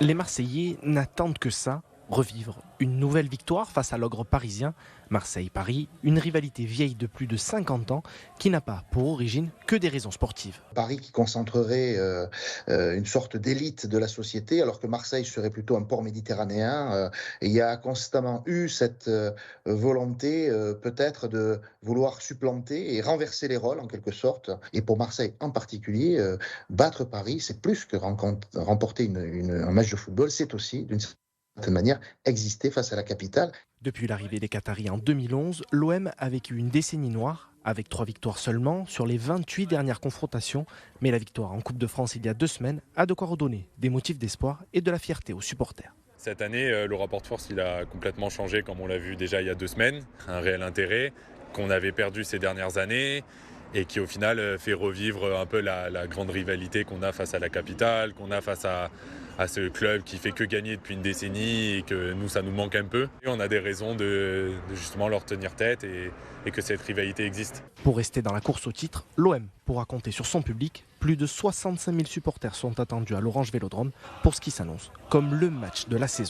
Les Marseillais n'attendent que ça, revivre une nouvelle victoire face à l'ogre parisien. Marseille-Paris, une rivalité vieille de plus de 50 ans qui n'a pas pour origine que des raisons sportives. Paris qui concentrerait une sorte d'élite de la société, alors que Marseille serait plutôt un port méditerranéen. Et il y a constamment eu cette volonté peut-être de vouloir supplanter et renverser les rôles en quelque sorte. Et pour Marseille en particulier, battre Paris, c'est plus que remporter un match de football, c'est aussi d'une certaine manière exister face à la capitale. Depuis l'arrivée des Qataris en 2011, l'OM a vécu une décennie noire, avec 3 victoires seulement sur les 28 dernières confrontations. Mais la victoire en Coupe de France il y a 2 semaines a de quoi redonner des motifs d'espoir et de la fierté aux supporters. Cette année, le rapport de force il a complètement changé, comme on l'a vu déjà il y a 2 semaines. Un réel intérêt qu'on avait perdu ces dernières années et qui au final fait revivre un peu la grande rivalité qu'on a face à la capitale, qu'on a face à ce club qui fait que gagner depuis une décennie et que nous, ça nous manque un peu. Et on a des raisons de justement leur tenir tête et que cette rivalité existe. Pour rester dans la course au titre, l'OM pourra compter sur son public. Plus de 65 000 supporters sont attendus à l'Orange Vélodrome pour ce qui s'annonce comme le match de la saison.